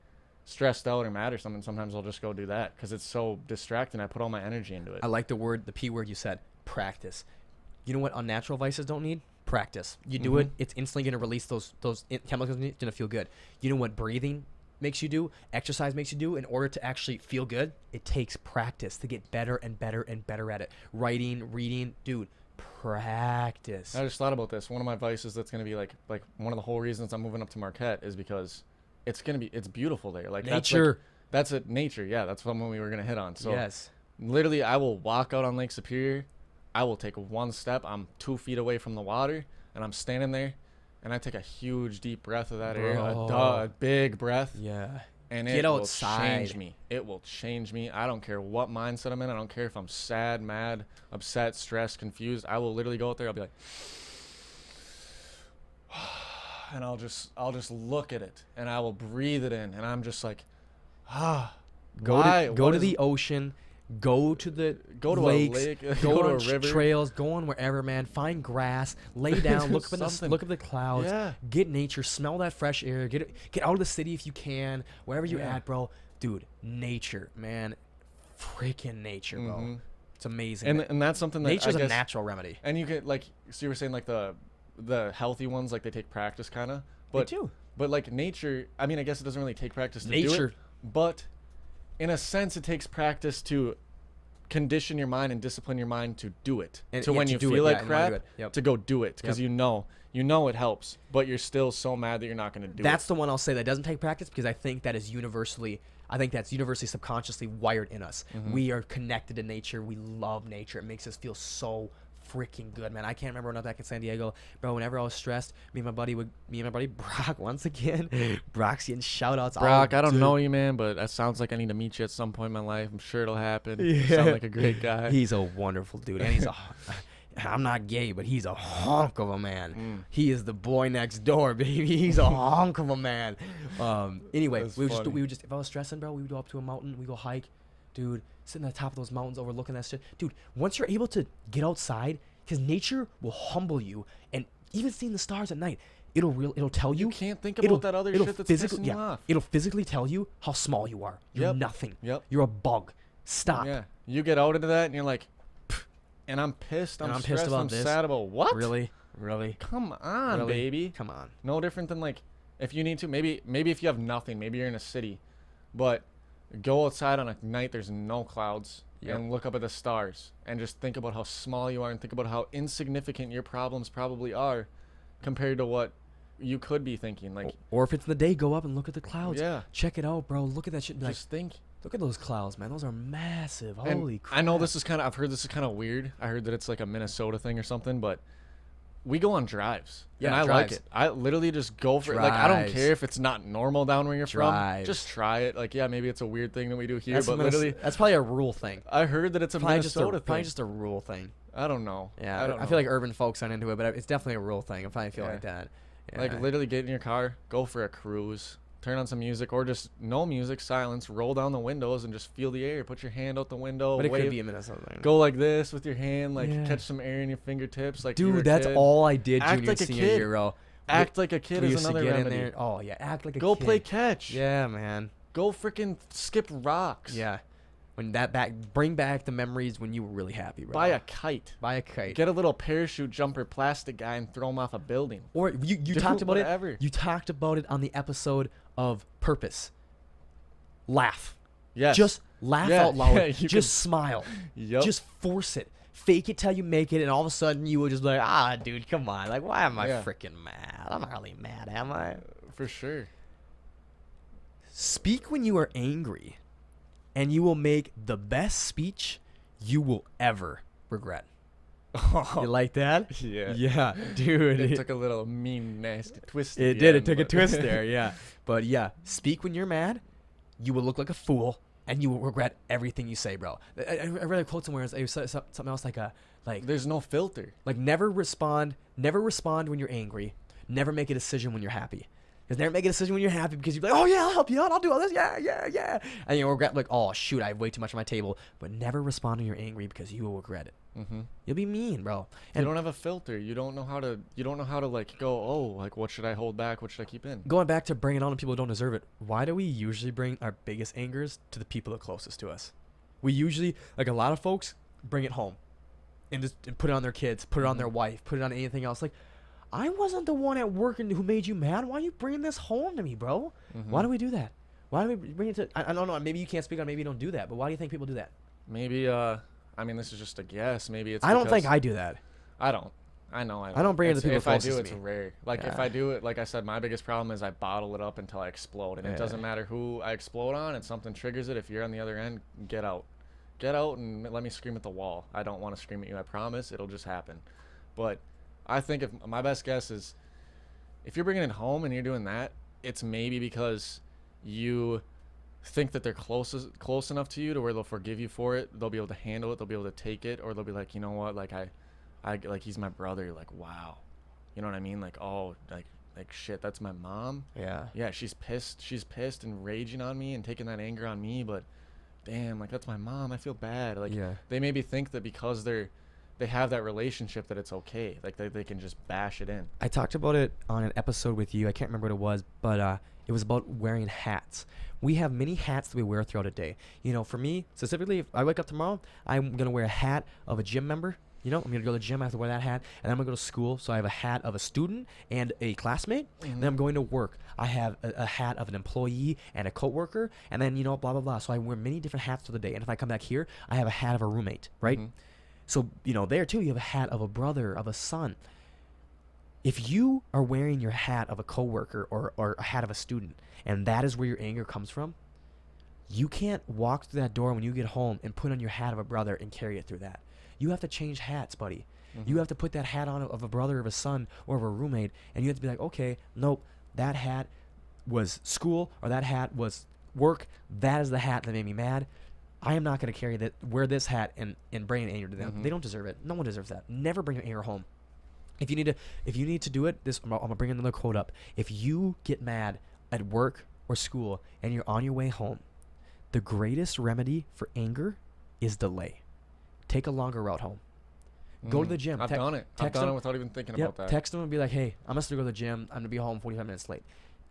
stressed out or mad or something, sometimes I'll just go do that because it's so distracting. I put all my energy into it. I like the P word you said, practice. You know what unnatural vices don't need? Practice. You do it, it's instantly going to release those chemicals. It's going to feel good. You know what breathing makes you do? Exercise makes you do? In order to actually feel good, it takes practice to get better and better and better at it. Writing, reading, dude, practice. I just thought about this. One of my vices that's going to be like one of the whole reasons I'm moving up to Marquette is because it's beautiful there. Like nature. That's nature. Yeah, that's one we were going to hit on. So yes. Literally, I will walk out on Lake Superior. I will take one step. I'm 2 feet away from the water, and I'm standing there, and I take a huge, deep breath of that air, a big breath. Yeah. And it will change me. It will change me. I don't care what mindset I'm in. I don't care if I'm sad, mad, upset, stressed, confused. I will literally go out there. I'll be like, and I'll just look at it, and I will breathe it in, and I'm just like, Go to the ocean. Go to the lakes, a lake, go to on a river. trails, go on wherever, man. Find grass, lay down, look up at the clouds, get nature, smell that fresh air, get out of the city if you can, wherever you're at, bro. Dude, nature, man, freaking nature, bro. It's amazing. And that's something that nature's a natural remedy. And you could so you were saying like the healthy ones, like they take practice kind of. They do. But like nature, I mean, I guess it doesn't really take practice to do it. But in a sense, it takes practice to condition your mind and discipline your mind to do it. And when you feel like crap, to go do it because you know it helps, but you're still so mad that you're not going to do it. That's the one I'll say that doesn't take practice because I think that's universally subconsciously wired in us. We are connected to nature. We love nature. It makes us feel so freaking good, man. I can't remember when I was back in San Diego, bro. Whenever I was stressed, me and my buddy Brock, once again, Brock's getting shout outs. Brock, I don't know you, man, but that sounds like I need to meet you at some point in my life. I'm sure it'll happen. You sound like a great guy. He's a wonderful dude, and I'm not gay, but he's a honk of a man. He is the boy next door, baby. He's a honk of a man. Anyway, we would just if I was stressing, bro, we would go up to a mountain, we go hike, dude. Sitting at the top of those mountains overlooking that shit. Dude, once you're able to get outside, because nature will humble you, and even seeing the stars at night, it'll tell you. You can't think about that other shit that's pissing you off. It'll physically tell you how small you are. You're nothing. You're a bug. Stop. Yeah. You get out into that, and you're like, and I'm pissed. I'm stressed. Pissed about I'm sad about what? Really? Come on, baby. Come on. No different than like, if you need to, maybe if you have nothing, maybe you're in a city, but go outside on a night there's no clouds and look up at the stars and just think about how small you are and think about how insignificant your problems probably are compared to what you could be thinking. Like, or if it's the day, go up and look at the clouds. Yeah. Check it out, bro. Look at that shit. Just think. Look at those clouds, man. Those are massive. Holy crap. I know I've heard this is kind of weird. I heard that it's like a Minnesota thing or something, but we go on drives. Yeah, and I like it. I literally just go for it. Like, I don't care if it's not normal down where you're from. Just try it. Like, yeah, maybe it's a weird thing that we do here, but literally. That's probably a rural thing. I heard that it's a Minnesota thing. Probably just a rural thing. I don't know. Yeah, I feel like urban folks aren't into it, but it's definitely a rural thing. I probably feel like that. Yeah. Like, literally get in your car, go for a cruise, turn on some music, or just no music, silence, roll down the windows and just feel the air. Put your hand out the window. But it wave, could be a Minnesota thing. go like this with your hand, like Yeah. catch some air in your fingertips. Like, you were a Dude, that's kid. all I did Act junior like a and senior kid. year, bro. Act like a kid We is used to another get remedy. in there. Oh, yeah, act like a Go kid. play catch. Yeah, man. Go freaking skip rocks. Yeah. When bring back the memories when you were really happy, bro. Buy a kite. Buy a kite. Get a little parachute jumper plastic guy and throw him off a building. Or you Do talked about whatever. it. You talked about it on the episode of Purpose. Laugh. Yes. Just laugh Yeah, out loud. yeah, you Just smile. Yep. Just force it. Fake it till you make it, and all of a sudden you will just be like, dude, come on. Like, why am I Yeah. freaking mad? I'm not really mad, am I? For sure. Speak when you are angry, and you will make the best speech you will ever regret. You like that? Yeah. Yeah, dude. It took a little mean, nasty twist. It at the did. It end, took a but- twist there, yeah. But yeah, speak when you're mad. You will look like a fool, and you will regret everything you say, bro. I read a quote somewhere. It was something else like There's no filter. never respond when you're angry. Never make a decision when you're happy. Because never make a decision when you're happy because you're like, oh yeah, I'll help you out. I'll do all this. Yeah. And you regret like, oh shoot, I have way too much on my table. But never respond when you're angry because you will regret it. Mm-hmm. You'll be mean, bro. You don't have a filter. You don't know how to. You don't know how to like go. Oh, like what should I hold back? What should I keep in? Going back to bringing on the people who don't deserve it, why do we usually bring our biggest angers to the people that are closest to us? We usually, like a lot of folks, bring it home and just put it on their kids, put it on their wife, put it on anything else. Like, I wasn't the one at work and who made you mad. Why are you bringing this home to me, bro? Mm-hmm. Why do we do that? Why do we bring it to... I don't know. Maybe you can't speak on. Maybe you don't do that. But why do you think people do that? Maybe. I mean, this is just a guess. Maybe it's. I don't think because- I do that. I don't. I know. I don't bring it to It's- people If I do, closest to it's me. rare. Like if Yeah. I do it, like I said, my biggest problem is I bottle it up until I explode, and Yeah. it doesn't matter who I explode on, and something triggers it. If you're on the other end, get out and let me scream at the wall. I don't want to scream at you. I promise, it'll just happen. But I think if my best guess is, if you're bringing it home and you're doing that, it's maybe because you think that they're close enough to you to where they'll forgive you for it. They'll be able to handle it. They'll be able to take it, or they'll be like, you know what, like I like he's my brother. Like, wow, you know what I mean? Like, oh, like shit, that's my mom. Yeah. Yeah, she's pissed and raging on me and taking that anger on me. But damn, like that's my mom. I feel bad. Like Yeah. they maybe think that because they have that relationship that it's okay. Like they can just bash it in. I talked about it on an episode with you. I can't remember what it was, but it was about wearing hats. We have many hats that we wear throughout a day. You know, for me, specifically, if I wake up tomorrow, I'm going to wear a hat of a gym member. You know, I'm going to go to the gym, I have to wear that hat. And then I'm going to go to school, so I have a hat of a student and a classmate. Mhm. Then I'm going to work. I have a hat of an employee and a coworker. And then, you know, blah, blah, blah. So I wear many different hats for the day. And if I come back here, I have a hat of a roommate, right? Mhm. So, you know, there too, you have a hat of a brother, of a son. If you are wearing your hat of a coworker or a hat of a student, and that is where your anger comes from, you can't walk through that door when you get home and put on your hat of a brother and carry it through that. You have to change hats, buddy. You have to put that hat on of a brother, of a son, or of a roommate, and you have to be like, okay, nope, that hat was school, or that hat was work. That is the hat that made me mad. I am not going to wear this hat and bring anger to them. Mhm. They don't deserve it. No one deserves that. Never bring your anger home. If you need to do it, I'm gonna bring another quote up. If you get mad at work or school and you're on your way home, the greatest remedy for anger is delay. Take a longer route home. Go to the gym. I've done it. I've text done it them. without even thinking Yep, about that. text them and be like, hey, I'm going to go to the gym. I'm going to be home 45 minutes late.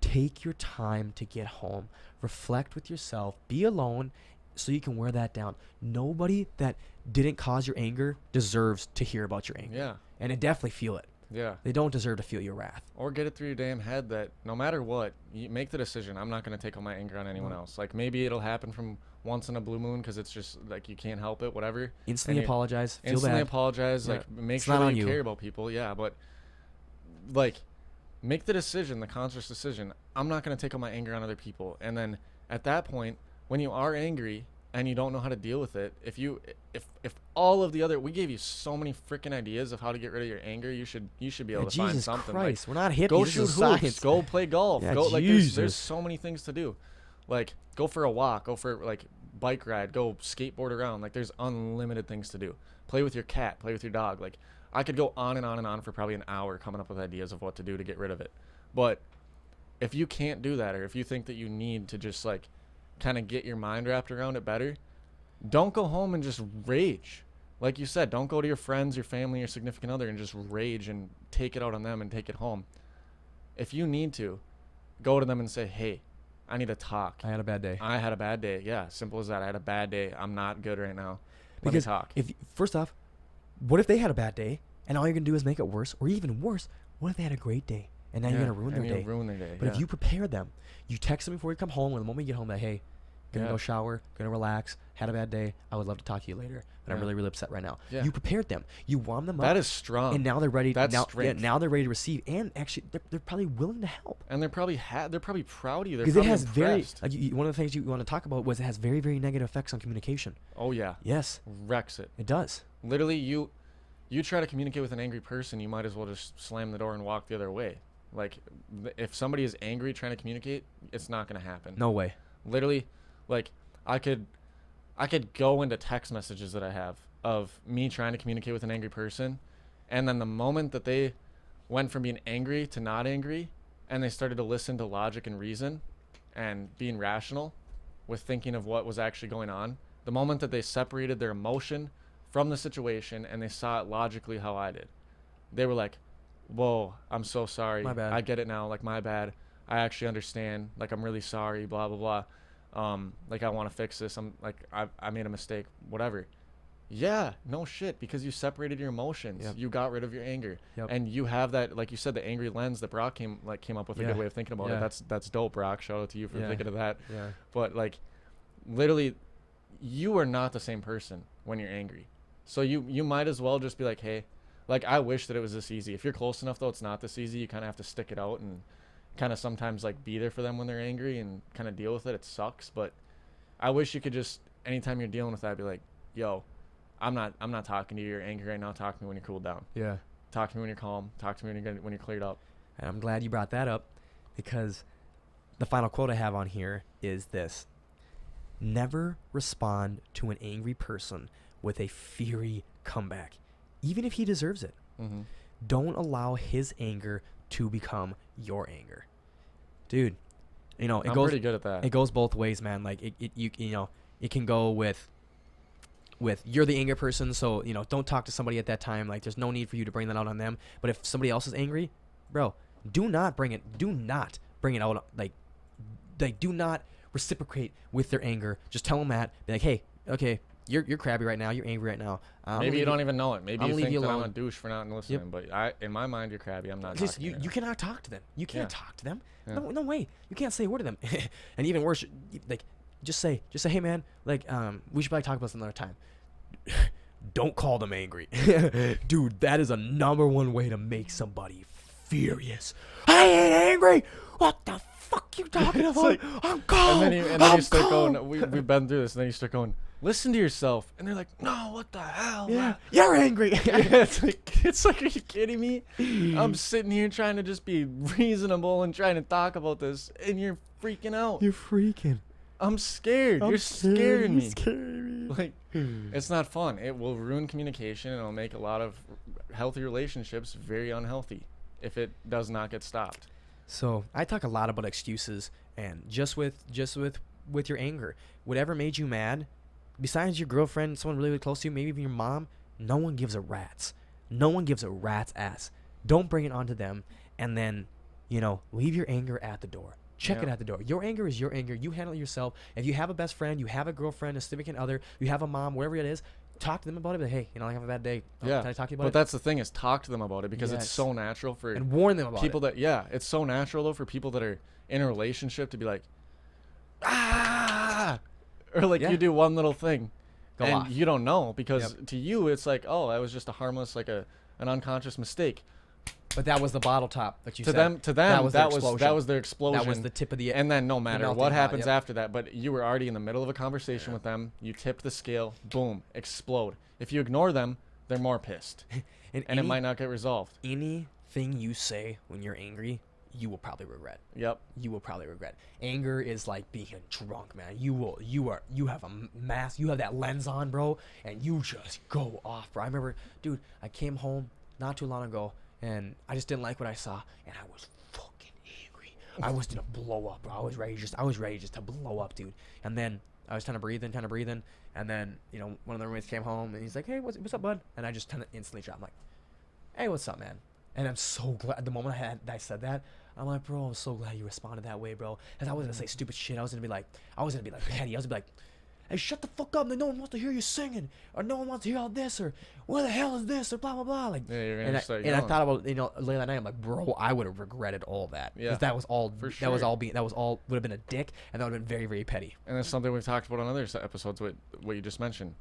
Take your time to get home. Reflect with yourself. Be alone so you can wear that down. Nobody that didn't cause your anger deserves to hear about your anger. Yeah. And they definitely feel it. Yeah. They don't deserve to feel your wrath. Or get it through your damn head that no matter what, you make the decision. I'm not going to take all my anger on anyone else. Like maybe it'll happen from once in a blue moon because it's just like you can't help it, whatever. Instantly And you apologize. Feel instantly bad. apologize. Yeah. Like make It's sure not that on you you. care about people. Yeah, but like make the decision, the conscious decision. I'm not going to take all my anger on other people. And then at that point, when you are angry and you don't know how to deal with it, if all of the other, we gave you so many freaking ideas of how to get rid of your anger. You should be able to find Jesus something. Christ, we're not hippies. Go This shoot is hoops. science. Go play golf. Yeah, Go like there's Jesus. so many things to do. Like go for a walk. Go for like bike ride. Go skateboard around. Like there's unlimited things to do. Play with your cat. Play with your dog. Like I could go on and on and on for probably an hour coming up with ideas of what to do to get rid of it. But if you can't do that, or if you think that you need to just like kind of get your mind wrapped around it better, don't go home and just rage. Like you said, don't go to your friends, your family, your significant other and just rage and take it out on them and take it home. If you need to, go to them and say, hey, I need to talk. I had a bad day. I had a bad day. Yeah, simple as that. I had a bad day. I'm not good right now. Let Because me talk. first off, what if they had a bad day and all you're going to do is make it worse? Or even worse, what if they had a great day and now you're going to ruin their day? Ruin their day. But if you prepare them, you text them before you come home, or the moment you get home, that, hey, gonna go shower, gonna relax, had a bad day, I would love to talk to you later, but I'm really, really upset right now. You prepared them. You warmed them up. That is strong. And now they're ready. That's now, strength. now they're ready to receive, and actually they're probably willing to help. And they're probably proud of you. Because it has impressed. one of the things you want to talk about was it has very, very negative effects on communication. Oh yeah. Yes. Wrecks it. It does. Literally, you try to communicate with an angry person, you might as well just slam the door and walk the other way. Like, if somebody is angry trying to communicate, it's not gonna happen. No way. Literally, like, I could go into text messages that I have of me trying to communicate with an angry person, and then the moment that they went from being angry to not angry, and they started to listen to logic and reason and being rational with thinking of what was actually going on, the moment that they separated their emotion from the situation and they saw it logically how I did, they were like, whoa, I'm so sorry. My bad. I get it now. Like, my bad. I actually understand. Like, I'm really sorry, blah, blah, blah. Like, I want to fix this. I'm like, I made a mistake, whatever. Yeah, no shit, because you separated your emotions. Yep. You got rid of your anger. Yep. And you have that, like you said, the angry lens that Brock came up with a good way of thinking about it. That's dope, Brock. Shout out to you for thinking of that. Yeah. But, like, literally, you are not the same person when you're angry. So you might as well just be like, hey, like, I wish that it was this easy. If you're close enough, though, it's not this easy. You kind of have to stick it out and kind of sometimes, like, be there for them when they're angry and kind of deal with it. It sucks, but I wish you could just, anytime you're dealing with that, be like, yo, I'm not talking to you. You're angry right now. Talk to me when you're cooled down. Yeah. Talk to me when you're calm. Talk to me when you're cleared up. And I'm glad you brought that up, because the final quote I have on here is this: never respond to an angry person with a fiery comeback, even if he deserves it. Mm-hmm. Don't allow his anger to become your anger. Dude, you know, I'm pretty good at that. It goes both ways, man. Like, it can go with you're the angry person, so, you know, don't talk to somebody at that time. Like, there's no need for you to bring that out on them. But if somebody else is angry, bro, do not bring it out. Like, do not reciprocate with their anger. Just tell them that. Be like, hey, okay, you're crabby right now. You're angry right now. Maybe you don't even know it. Maybe you think that I'm alone. a douche for not listening. Yep. But in my mind, you're crabby. I'm not. Just, talking you cannot talk to them. You can't talk to them. Yeah. No way. You can't say a word to them. And even worse, like, just say, hey, man, like, we should probably talk about this another time. Don't call them angry. Dude, that is a number one way to make somebody furious. I ain't angry. What the fuck you talking about? Like, I'm calm. And then you start going, we've been through this, and then you start going, listen to yourself. And they're like, no, what the hell? Yeah, you're angry. It's like, are you kidding me? I'm sitting here trying to just be reasonable and trying to talk about this, and you're freaking out. You're freaking. I'm scared. You're scaring me. Scaring me. Like, it's not fun. It will ruin communication, and it'll make a lot of healthy relationships very unhealthy if it does not get stopped. So I talk a lot about excuses, and just with your anger, whatever made you mad, besides your girlfriend, someone really, really close to you, maybe even your mom, no one gives a rat's. No one gives a rat's ass. Don't bring it onto them, and then, you know, leave your anger at the door. Check it at the door. Your anger is your anger. You handle it yourself. If you have a best friend, you have a girlfriend, a significant other, you have a mom, wherever it is, talk to them about it. But hey, you know, I have a bad day. Can I talk to you about it? But that's the thing, is talk to them about it, because it's so natural for and warn them about people it. it's so natural though for people that are in a relationship to be like, ah, or like you do one little thing, Go and off. you don't know, because to you it's like, oh, that was just a harmless, like an unconscious mistake. But that was the bottle top that you said. To them, that was their explosion. That was the tip of the. And then no matter melting what pot, happens after that, but you were already in the middle of a conversation with them. You tip the scale, boom, explode. If you ignore them, they're more pissed, and it might not get resolved. Anything you say when you're angry, you will probably regret. Yep. You will probably regret. Anger is like being drunk, man. You have a mask. You have that lens on, bro, and you just go off, bro. I remember, dude, I came home not too long ago, and I just didn't like what I saw, and I was fucking angry. I was gonna blow up, bro. I was ready just to blow up, dude. And then I was kind of breathing, and then one of the roommates came home and he's like, "Hey, what's up, bud?" And I just kind of instantly dropped. I'm like, "Hey, what's up, man?" And I'm so glad the moment I said that, I'm like, "Bro, I'm so glad you responded that way, bro." Because I was gonna say stupid shit. I was gonna be like petty. I was gonna be like, "Hey, shut the fuck up! Like, no one wants to hear you singing, or no one wants to hear all this, or what the hell is this, or blah blah blah." Like, and I thought about late that night. I'm like, bro, I would have regretted all that. Yeah, because that was all. For sure. That was all would have been a dick, and that would have been very, very petty. And that's something we've talked about on other episodes. What you just mentioned.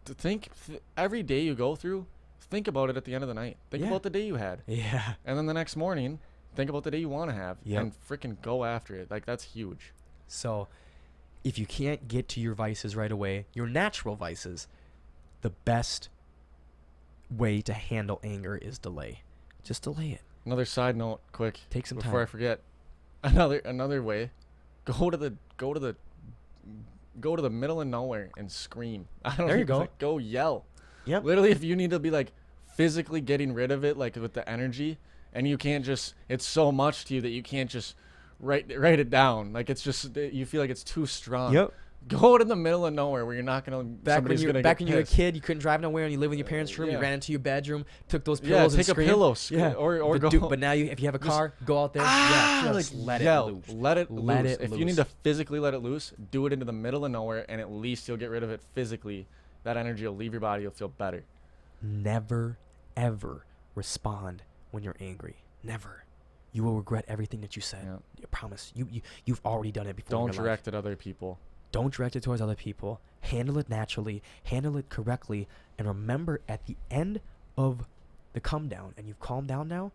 To think every day you go through, think about it at the end of the night. Think about the day you had. Yeah. And then the next morning, think about the day you want to have, and freaking go after it. Like, that's huge. So, if you can't get to your vices right away, your natural vices, the best way to handle anger is delay. Just delay it. Another side note, quick. Take some before time. I forget. Another way. Go to the middle of nowhere and scream. There you go. Like, go yell. Yep. Literally, if you need to be like physically getting rid of it, like with the energy, and you can't just, it's so much to you that you can't just write it down. Like, it's just, you feel like it's too strong. Yep. Go to the middle of nowhere where you're not gonna. Back when you were a kid, you couldn't drive nowhere, and you live in your parents' room. You ran into your bedroom, took those pillows, and screamed. Take a pillow, or go. But now if you have a car, go out there. Just let it loose. Let it loose. If you need to physically let it loose, do it into the middle of nowhere, and at least you'll get rid of it physically. That energy will leave your body. You'll feel better. Never, ever respond when you're angry. Never. You will regret everything that you said. Yeah. I promise. You've already done it before. Don't direct it at other people. Don't direct it towards other people. Handle it naturally. Handle it correctly. And remember, at the end of the come down, and you've calmed down now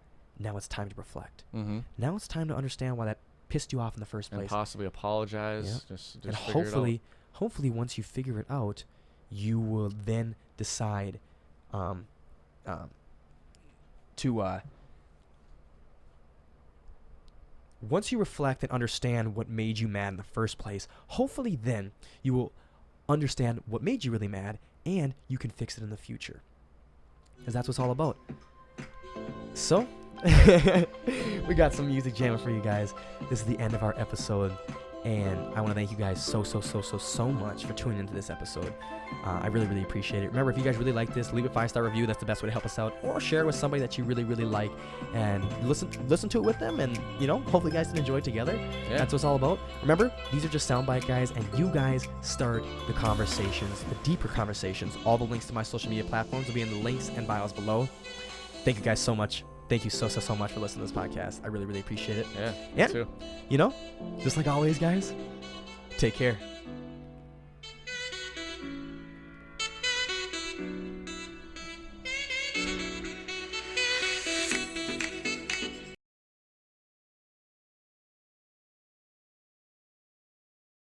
it's time to reflect. Mm-hmm. Now it's time to understand why that pissed you off in the first place. And possibly apologize. Yep. Just and hopefully once you figure it out, you will then decide once you reflect and understand what made you mad in the first place, hopefully then you will understand what made you really mad, and you can fix it in the future. Because that's what it's all about. So, we got some music jamming for you guys. This is the end of our episode, and I want to thank you guys so much for tuning into this episode. I really, really appreciate it. Remember, if you guys really like this, leave a 5-star review. That's the best way to help us out. Or share it with somebody that you really, really like, and listen to it with them, and hopefully you guys can enjoy it together. Yeah. That's what it's all about. Remember, these are just soundbite guys, and you guys start the conversations, the deeper conversations. All the links to my social media platforms will be in the links and bios below. Thank you guys so much. Thank you so much for listening to this podcast. I really, really appreciate it. Yeah, me too. Just like always, guys, take care.